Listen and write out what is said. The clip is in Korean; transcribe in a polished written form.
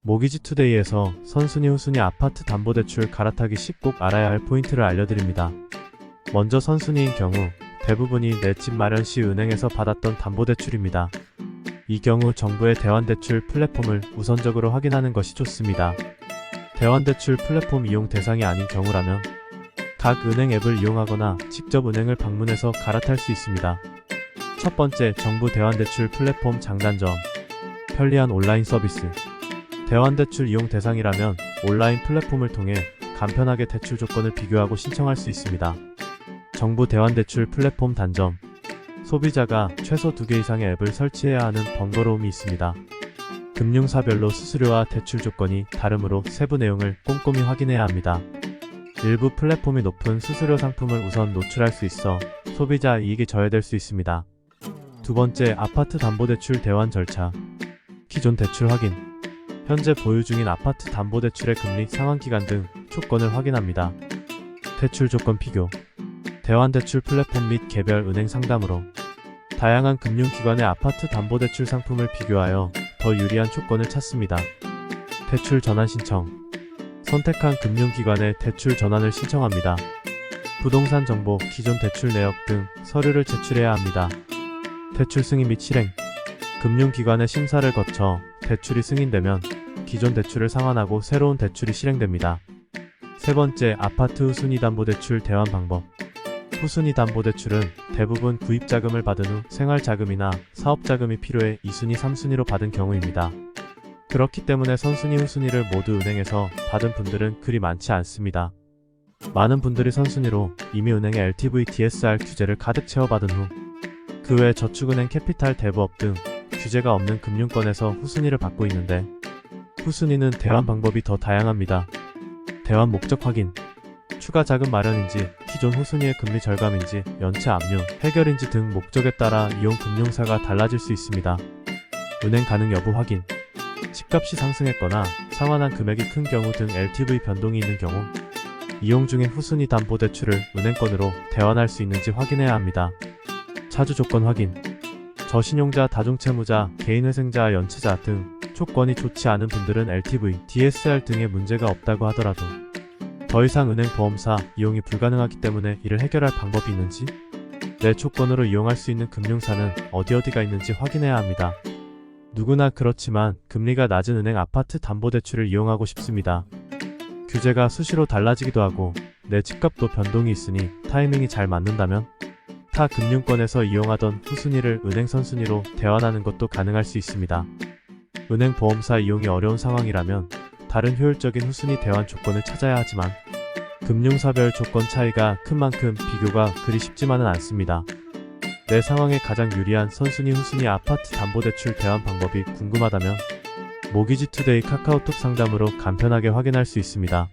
모기지투데이에서 선순위 후순위 아파트 담보대출 갈아타기 10 꼭 알아야 할 포인트를 알려드립니다. 먼저 선순위인 경우 대부분이 내 집 마련 시 은행에서 받았던 담보대출입니다. 이 경우 정부의 대환대출 플랫폼을 우선적으로 확인하는 것이 좋습니다. 대환대출 플랫폼 이용 대상이 아닌 경우라면 각 은행 앱을 이용하거나 직접 은행을 방문해서 갈아탈 수 있습니다. 첫 번째, 정부 대환대출 플랫폼 장단점. 편리한 온라인 서비스. 대환대출 이용 대상이라면 온라인 플랫폼을 통해 간편하게 대출 조건을 비교하고 신청할 수 있습니다. 정부 대환대출 플랫폼 단점. 소비자가 최소 2개 이상의 앱을 설치해야 하는 번거로움이 있습니다. 금융사별로 수수료와 대출 조건이 다르므로 세부 내용을 꼼꼼히 확인해야 합니다. 일부 플랫폼이 높은 수수료 상품을 우선 노출할 수 있어 소비자 이익이 저해될 수 있습니다. 두 번째, 아파트 담보대출 대환 절차. 기존 대출 확인. 현재 보유 중인 아파트 담보대출의 금리, 상환기간 등 조건을 확인합니다. 대출 조건 비교. 대환대출 플랫폼 및 개별 은행 상담으로 다양한 금융기관의 아파트 담보대출 상품을 비교하여 더 유리한 조건을 찾습니다. 대출 전환 신청. 선택한 금융기관에 대출 전환을 신청합니다. 부동산 정보, 기존 대출 내역 등 서류를 제출해야 합니다. 대출 승인 및 실행. 금융기관의 심사를 거쳐 대출이 승인되면 기존 대출을 상환하고 새로운 대출이 실행됩니다. 세 번째, 아파트 후순위 담보대출 대환 방법. 후순위 담보대출은 대부분 구입자금을 받은 후 생활자금이나 사업자금이 필요해 2순위, 3순위로 받은 경우입니다. 그렇기 때문에 선순위, 후순위를 모두 은행에서 받은 분들은 그리 많지 않습니다. 많은 분들이 선순위로 이미 은행의 LTV, DSR 규제를 가득 채워받은 후 그 외 저축은행, 캐피탈, 대부업 등 규제가 없는 금융권에서 후순위를 받고 있는데, 후순위는 대환 방법이 더 다양합니다. 대환 목적 확인. 추가 자금 마련인지, 기존 후순위의 금리 절감인지, 연체 압류, 해결인지 등 목적에 따라 이용 금융사가 달라질 수 있습니다. 은행 가능 여부 확인. 집값이 상승했거나 상환한 금액이 큰 경우 등 LTV 변동이 있는 경우 이용 중인 후순위 담보대출을 은행권으로 대환할 수 있는지 확인해야 합니다. 차주 조건 확인. 저신용자, 다중채무자, 개인회생자, 연체자 등 조건이 좋지 않은 분들은 LTV, DSR 등의 문제가 없다고 하더라도 더 이상 은행 보험사 이용이 불가능하기 때문에 이를 해결할 방법이 있는지, 내 조건으로 이용할 수 있는 금융사는 어디가 있는지 확인해야 합니다. 누구나 그렇지만 금리가 낮은 은행 아파트 담보대출을 이용하고 싶습니다. 규제가 수시로 달라지기도 하고 내 집값도 변동이 있으니 타이밍이 잘 맞는다면 타 금융권에서 이용하던 후순위를 은행 선순위로 대환하는 것도 가능할 수 있습니다. 은행 보험사 이용이 어려운 상황이라면 다른 효율적인 후순위 대환 조건을 찾아야 하지만 금융사별 조건 차이가 큰 만큼 비교가 그리 쉽지만은 않습니다. 내 상황에 가장 유리한 선순위, 후순위 아파트 담보대출 대환 방법이 궁금하다면 모기지투데이 카카오톡 상담으로 간편하게 확인할 수 있습니다.